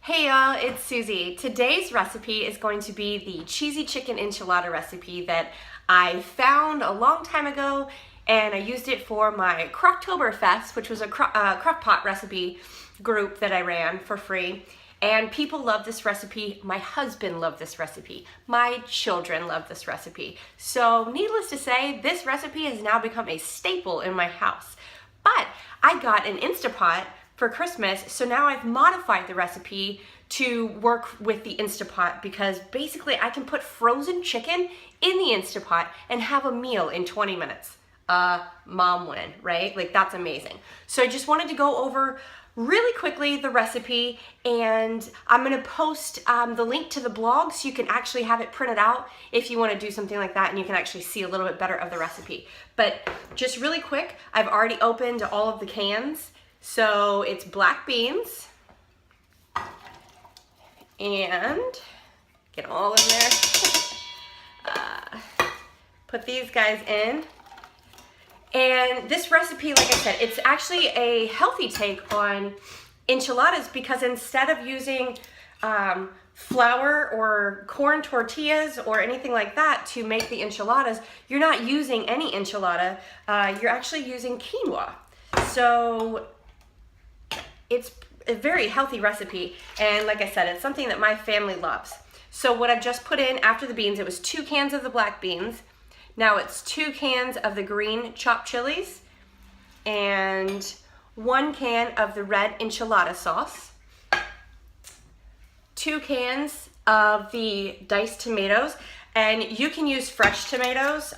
Hey y'all, it's Susie. Today's recipe is going to be the cheesy chicken enchilada recipe that I found a long time ago, and I used it for my Crocktoberfest, which was a crockpot recipe group that I ran for free. And people love this recipe. My husband loved this recipe. My children love this recipe. So needless to say, this recipe has now become a staple in my house. But I got an InstantPot for Christmas, so now I've modified the recipe to work with the InstantPot because basically I can put frozen chicken in the InstantPot and have a meal in 20 minutes. Mom win, right? Like, that's amazing. So I just wanted to go over really quickly the recipe, and I'm gonna post the link to the blog so you can actually have it printed out if you wanna do something like that and you can actually see a little bit better of the recipe. But just really quick, I've already opened all of the cans. So it's black beans, and get them all in there. Put these guys in. And this recipe, like I said, it's actually a healthy take on enchiladas because instead of using flour or corn tortillas or anything like that to make the enchiladas, you're not using any enchilada, you're actually using quinoa. So it's a very healthy recipe, and like I said, it's something that my family loves. So what I've just put in after the beans, it was 2 cans of the black beans. Now it's 2 cans of the green chopped chilies and 1 can of the red enchilada sauce, 2 cans of the diced tomatoes, and you can use fresh tomatoes.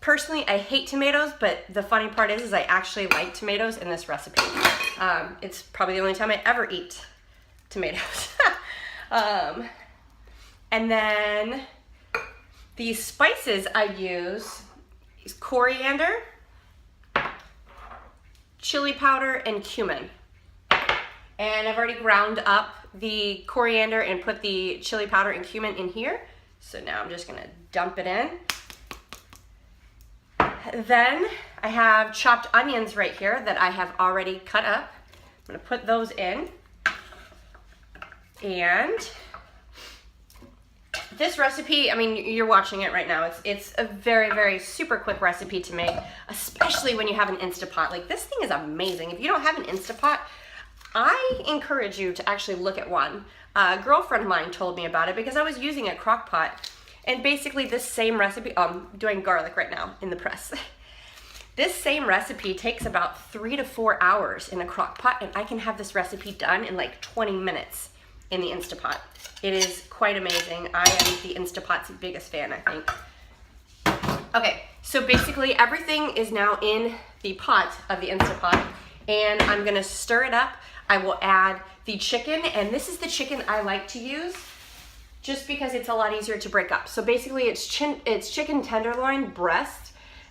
Personally, I hate tomatoes, but the funny part is I actually like tomatoes in this recipe. It's probably the only time I ever eat tomatoes. And then the spices I use is coriander, chili powder, and cumin. And I've already ground up the coriander and put the chili powder and cumin in here. So now I'm just gonna dump it in. Then I have chopped onions right here that I have already cut up. I'm gonna put those in. And this recipe, I mean, you're watching it right now. It's a very, very super quick recipe to make, especially when you have an InstantPot. Like, this thing is amazing. If you don't have an InstantPot, I encourage you to actually look at one. A girlfriend of mine told me about it because I was using a crock pot. And basically this same recipe, I'm doing garlic right now in the press. This same recipe takes about 3 to 4 hours in a crock pot, and I can have this recipe done in like 20 minutes in the InstantPot. It is quite amazing. I am the InstantPot's biggest fan, I think. Okay, so basically everything is now in the pot of the InstantPot, and I'm gonna stir it up. I will add the chicken, and this is the chicken I like to use, just because it's a lot easier to break up. So basically it's chicken tenderloin breast,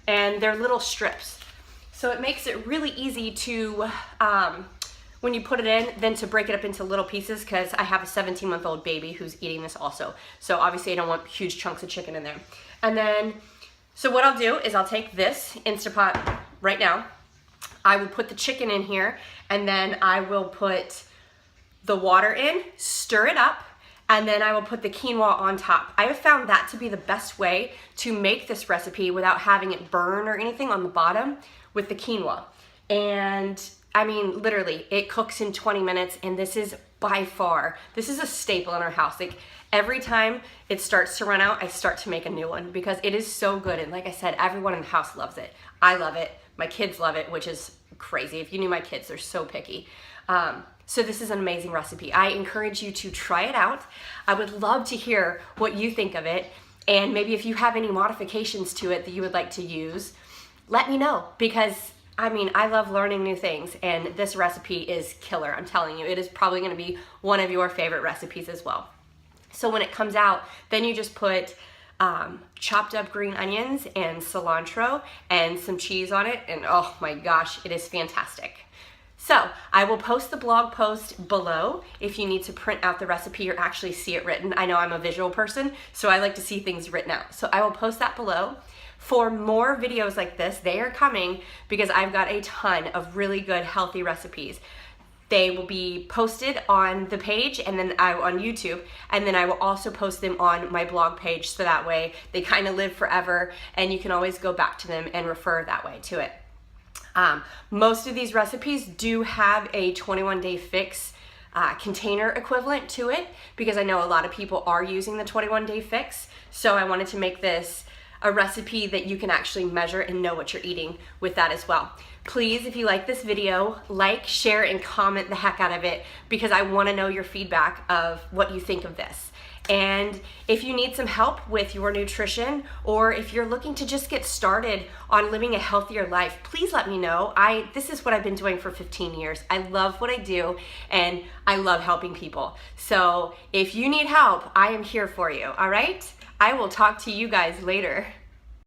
and they're little strips. So it makes it really easy to, when you put it in, then to break it up into little pieces, because I have a 17-month-old baby who's eating this also. So obviously I don't want huge chunks of chicken in there. And then, so what I'll do is I'll take this InstantPot right now. I will put the chicken in here, and then I will put the water in, stir it up, and then I will put the quinoa on top. I have found that to be the best way to make this recipe without having it burn or anything on the bottom with the quinoa. And I mean, literally, it cooks in 20 minutes, and this is by far, this is a staple in our house. Like, every time it starts to run out, I start to make a new one because it is so good. And like I said, everyone in the house loves it. I love it. My kids love it, which is crazy. If you knew my kids, they're so picky. So this is an amazing recipe. I encourage you to try it out. I would love to hear what you think of it, and maybe if you have any modifications to it that you would like to use, let me know, because I mean, I love learning new things, and this recipe is killer. I'm telling you, it is probably gonna be one of your favorite recipes as well. So when it comes out, then you just put chopped up green onions and cilantro and some cheese on it, and oh my gosh, it is fantastic. So I will post the blog post below if you need to print out the recipe or actually see it written. I know I'm a visual person, so I like to see things written out. So I will post that below. For more videos like this, they are coming because I've got a ton of really good healthy recipes. They will be posted on the page and then on YouTube, and then I will also post them on my blog page, so that way they kind of live forever and you can always go back to them and refer that way to it. Most of these recipes do have a 21-day fix container equivalent to it, because I know a lot of people are using the 21-day fix. So I wanted to make this a recipe that you can actually measure and know what you're eating with that as well. Please, if you like this video, like, share, and comment the heck out of it, because I want to know your feedback of what you think of this. And if you need some help with your nutrition, or if you're looking to just get started on living a healthier life, please let me know. This is what I've been doing for 15 years. I love what I do, and I love helping people. So if you need help, I am here for you, all right? I will talk to you guys later.